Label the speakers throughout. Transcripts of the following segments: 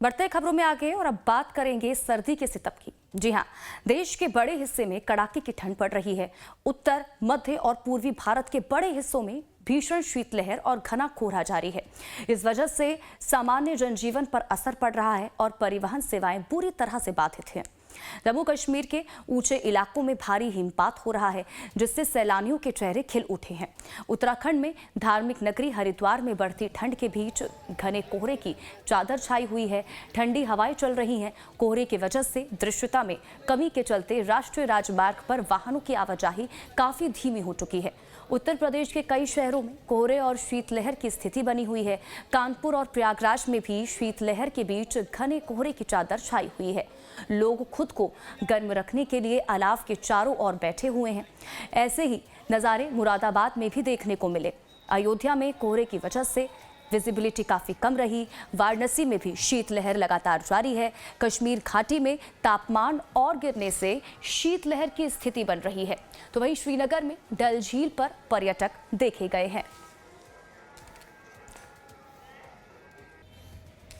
Speaker 1: बढ़ते खबरों में आगे और अब बात करेंगे सर्दी के सितम की। जी हां, देश के बड़े हिस्से में कड़ाके की ठंड पड़ रही है। उत्तर, मध्य और पूर्वी भारत के बड़े हिस्सों में भीषण शीतलहर और घना कोहरा जारी है। इस वजह से सामान्य जनजीवन पर असर पड़ रहा है और परिवहन सेवाएं बुरी तरह से बाधित हैं। जम्मू कश्मीर के ऊंचे इलाकों में भारी हिमपात हो रहा है, जिससे सैलानियों के चेहरे खिल उठे हैं। उत्तराखंड में धार्मिक नगरी हरिद्वार में बढ़ती ठंड के बीच घने कोहरे की चादर छाई हुई है। ठंडी हवाएं चल रही हैं। कोहरे की वजह से दृश्यता में कमी के चलते राष्ट्रीय राजमार्ग पर वाहनों की आवाजाही काफी धीमी हो चुकी है। उत्तर प्रदेश के कई शहरों में कोहरे और शीतलहर की स्थिति बनी हुई है। कानपुर और प्रयागराज में भी शीतलहर के बीच घने कोहरे की चादर छाई हुई है। लोग खुद को गर्म रखने के लिए अलाव के चारों ओर बैठे हुए हैं। ऐसे ही नज़ारे मुरादाबाद में भी देखने को मिले। अयोध्या में कोहरे की वजह से विजिबिलिटी काफी कम रही। वाराणसी में भी शीतलहर लगातार जारी है। कश्मीर घाटी में तापमान और गिरने से शीतलहर की स्थिति बन रही है। तो वहीं श्रीनगर में डल झील पर पर्यटक देखे गए हैं।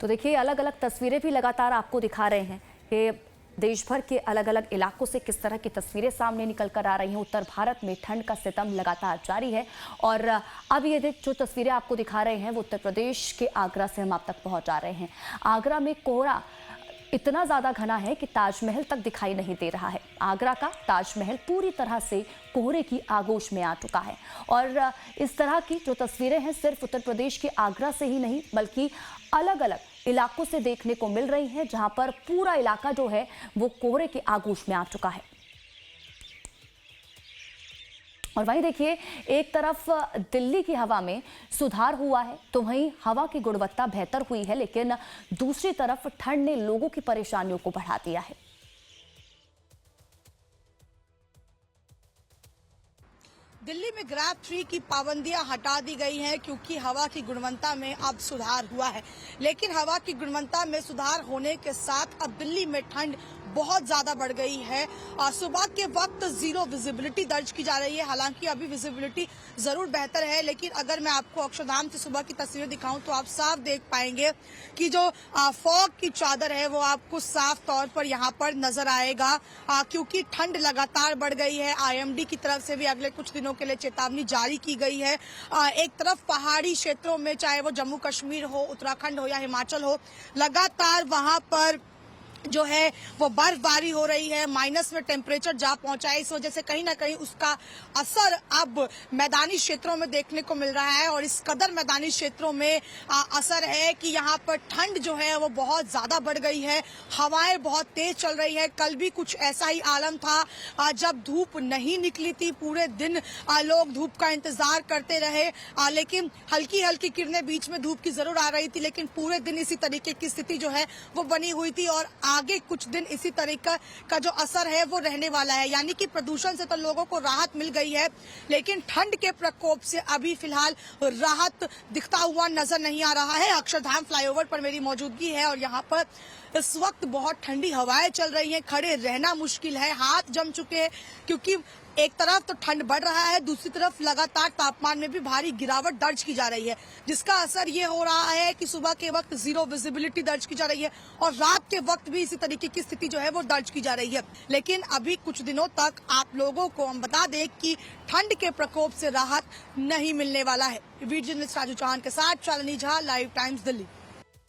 Speaker 1: तो देखिए, अलग अलग तस्वीरें भी लगातार आपको दिखा रहे हैं कि देश भर के अलग अलग इलाकों से किस तरह की तस्वीरें सामने निकल कर आ रही हैं। उत्तर भारत में ठंड का सितम लगातार जारी है और अब ये जो तस्वीरें आपको दिखा रहे हैं वो उत्तर प्रदेश के आगरा से हम आप तक पहुंचा रहे हैं। आगरा में कोहरा इतना ज़्यादा घना है कि ताजमहल तक दिखाई नहीं दे रहा है। आगरा का ताजमहल पूरी तरह से कोहरे की आगोश में आ चुका है और इस तरह की जो तस्वीरें हैं सिर्फ उत्तर प्रदेश के आगरा से ही नहीं बल्कि अलग अलग इलाकों से देखने को मिल रही हैं, जहां पर पूरा इलाका जो है वो कोहरे के आगोश में आ चुका है। और वहीं देखिए, एक तरफ दिल्ली की हवा में सुधार हुआ है तो वहीं हवा की गुणवत्ता बेहतर हुई है, लेकिन दूसरी तरफ ठंड ने लोगों की परेशानियों को बढ़ा दिया है।
Speaker 2: दिल्ली में ग्रैब 3 की पाबंदियां हटा दी गई हैं क्योंकि हवा की गुणवत्ता में अब सुधार हुआ है। लेकिन हवा की गुणवत्ता में सुधार होने के साथ अब दिल्ली में ठंड बहुत ज्यादा बढ़ गई है। सुबह के वक्त जीरो विजिबिलिटी दर्ज की जा रही है। हालांकि अभी विजिबिलिटी जरूर बेहतर है, लेकिन अगर मैं आपको अक्षरधाम से सुबह की तस्वीरें दिखाऊं तो आप साफ देख पाएंगे कि जो फॉग की चादर है वो आपको साफ तौर पर यहाँ पर नजर आएगा, क्योंकि ठंड लगातार बढ़ गई है। IMD की तरफ से भी अगले कुछ दिनों के लिए चेतावनी जारी की गई है। एक तरफ पहाड़ी क्षेत्रों में, चाहे वो जम्मू कश्मीर हो, उत्तराखंड हो या हिमाचल हो, लगातार वहां पर जो है वो बर्फबारी हो रही है। माइनस में टेम्परेचर जा पहुंचा है। इस वजह से कहीं ना कहीं उसका असर अब मैदानी क्षेत्रों में देखने को मिल रहा है और इस कदर मैदानी क्षेत्रों में असर है कि यहाँ पर ठंड जो है वो बहुत ज्यादा बढ़ गई है। हवाएं बहुत तेज चल रही है। कल भी कुछ ऐसा ही आलम था जब धूप नहीं निकली थी। पूरे दिन लोग धूप का इंतजार करते रहे, लेकिन हल्की हल्की किरणें बीच में धूप की जरूर आ रही थी, लेकिन पूरे दिन इसी तरीके की स्थिति जो है वो बनी हुई थी और आगे कुछ दिन इसी तरीका का जो असर है वो रहने वाला है। यानी कि प्रदूषण से तो लोगों को राहत मिल गई है, लेकिन ठंड के प्रकोप से अभी फिलहाल राहत दिखता हुआ नजर नहीं आ रहा है। अक्षरधाम फ्लाईओवर पर मेरी मौजूदगी है और यहाँ पर इस वक्त बहुत ठंडी हवाएं चल रही हैं। खड़े रहना मुश्किल है, हाथ जम चुके हैं, क्योंकि एक तरफ तो ठंड बढ़ रहा है, दूसरी तरफ लगातार तापमान में भी भारी गिरावट दर्ज की जा रही है, जिसका असर ये हो रहा है कि सुबह के वक्त जीरो विजिबिलिटी दर्ज की जा रही है और रात के वक्त भी इसी तरीके की स्थिति जो है वो दर्ज की जा रही है। लेकिन अभी कुछ दिनों तक आप लोगों को हम बता दें कि ठंड के प्रकोप से राहत नहीं मिलने वाला है। वीडियो जर्नलिस्ट राजू चौहान के साथ शालिनी झा, लाइव टाइम्स दिल्ली।